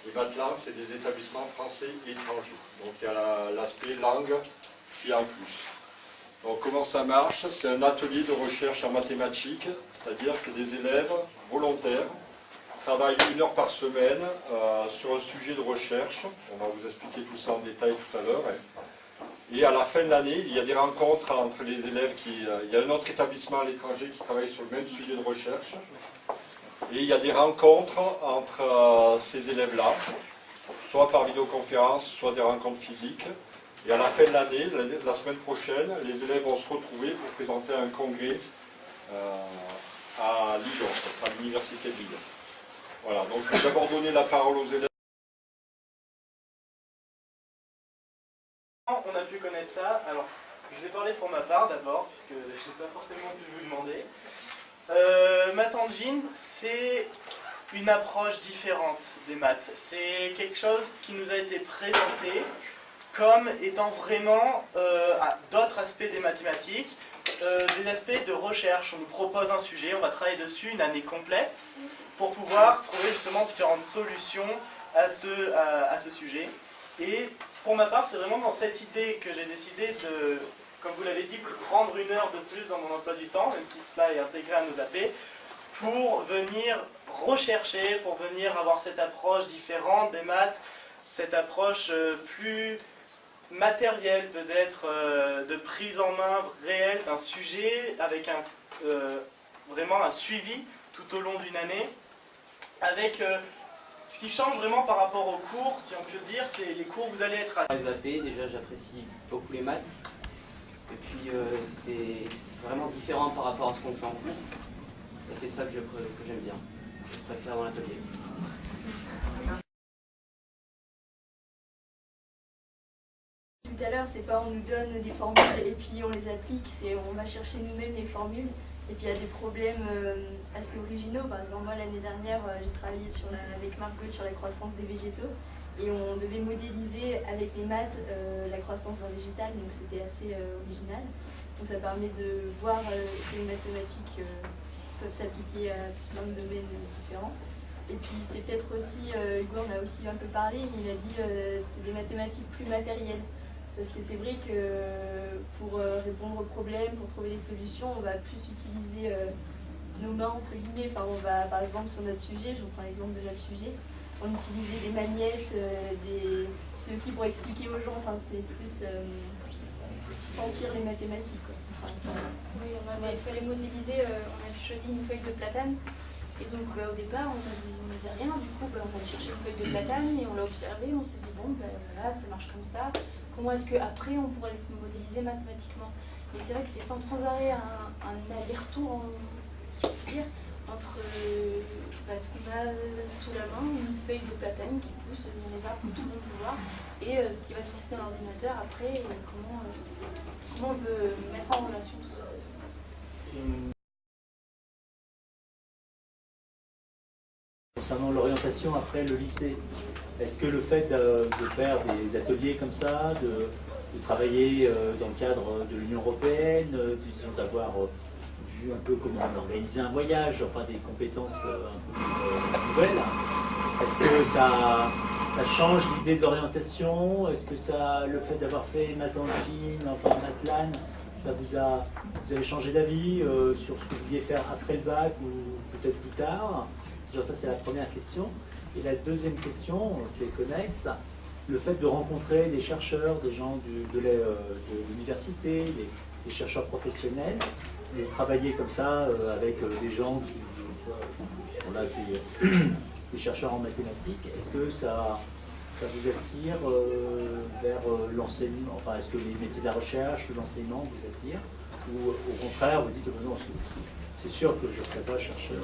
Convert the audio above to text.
Les maths langues, c'est des établissements français et étrangers. Donc il y a l'aspect langue qui est en plus. Donc comment ça marche? C'est un atelier de recherche en mathématiques, c'est-à-dire que des élèves volontaires travaillent 1 heure par semaine sur un sujet de recherche. On va vous expliquer tout ça en détail tout à l'heure. Et à la fin de l'année, il y a des rencontres entre les élèves il y a un autre établissement à l'étranger qui travaille sur le même sujet de recherche. Et il y a des rencontres entre ces élèves-là, soit par vidéoconférence, soit des rencontres physiques. Et à la fin de l'année, la semaine prochaine, les élèves vont se retrouver pour présenter un congrès à Lyon, à l'université de Lyon. Voilà, donc je vais d'abord donner la parole aux élèves. On a pu connaître ça. Alors, je vais parler pour ma part d'abord, puisque je n'ai pas forcément pu vous demander. Math Engine, c'est une approche différente des maths. C'est quelque chose qui nous a été présenté comme étant vraiment d'autres aspects des mathématiques, des aspects de recherche. On nous propose un sujet, on va travailler dessus une année complète pour pouvoir trouver justement différentes solutions à ce sujet. Et pour ma part, c'est vraiment dans cette idée que j'ai décidé de, comme vous l'avez dit, prendre 1 heure de plus dans mon emploi du temps, même si cela est intégré à nos AP, pour venir rechercher, pour venir avoir cette approche différente des maths, cette approche plus matérielle peut-être, de prise en main réelle d'un sujet, avec vraiment un suivi tout au long d'une année, avec ce qui change vraiment par rapport aux cours, si on peut le dire, c'est les cours, vous allez être à... Les AP, déjà j'apprécie beaucoup les maths, et puis c'est vraiment différent par rapport à ce qu'on fait en cours, et c'est ça que j'aime bien, je préfère dans l'atelier. Tout à l'heure, c'est pas on nous donne des formules et puis on les applique, c'est on va chercher nous-mêmes les formules. Et puis il y a des problèmes assez originaux. Par exemple, moi l'année dernière, j'ai travaillé avec Margot sur la croissance des végétaux et on devait modéliser avec les maths la croissance d'un végétal, donc c'était assez original. Donc ça permet de voir que les mathématiques peuvent s'appliquer à plein de domaines différents. Et puis c'est peut-être aussi, Hugo en a aussi un peu parlé, mais il a dit c'est des mathématiques plus matérielles. Parce que c'est vrai que pour répondre aux problèmes, pour trouver des solutions, on va plus utiliser nos mains, entre guillemets. Enfin, on va, par exemple, sur notre sujet, je vous prends l'exemple de notre sujet, on utilisait des magnettes, c'est aussi pour expliquer aux gens, enfin, c'est plus sentir les mathématiques, quoi. Enfin, oui, on fallait modéliser, on a choisi une feuille de platane. Et donc au départ, on n'avait rien, du coup on allait chercher une feuille de platane et on l'a observé, on s'est dit bon, voilà, ça marche comme ça. Comment est-ce qu'après on pourrait le modéliser mathématiquement? Mais c'est vrai que c'est sans arrêt un aller-retour, entre ce qu'on a sous la main, une feuille de platane qui pousse dans les arbres que tout le monde peut voir, et ce qui va se passer dans l'ordinateur après, et comment on peut mettre en relation tout ça. Concernant l'orientation après le lycée, est-ce que le fait de faire des ateliers comme ça, de travailler dans le cadre de l'Union européenne, disons d'avoir vu un peu comment organiser un voyage, enfin des compétences un peu nouvelles, est-ce que ça change l'idée de l'orientation? Est-ce que le fait d'avoir fait Math Engine, enfin Mathlan, vous avez changé d'avis sur ce que vous vouliez faire après le bac ou peut-être plus tard? Ça, c'est la première question. Et la deuxième question, qui est connexe, le fait de rencontrer des chercheurs, des gens de l'université, des chercheurs professionnels, et travailler comme ça avec des gens qui, bon là, c'est des chercheurs en mathématiques, est-ce que ça vous attire vers l'enseignement, enfin, est-ce que les métiers de la recherche, l'enseignement vous attire, ou au contraire, vous dites, non, c'est sûr que je ne ferai pas chercheur.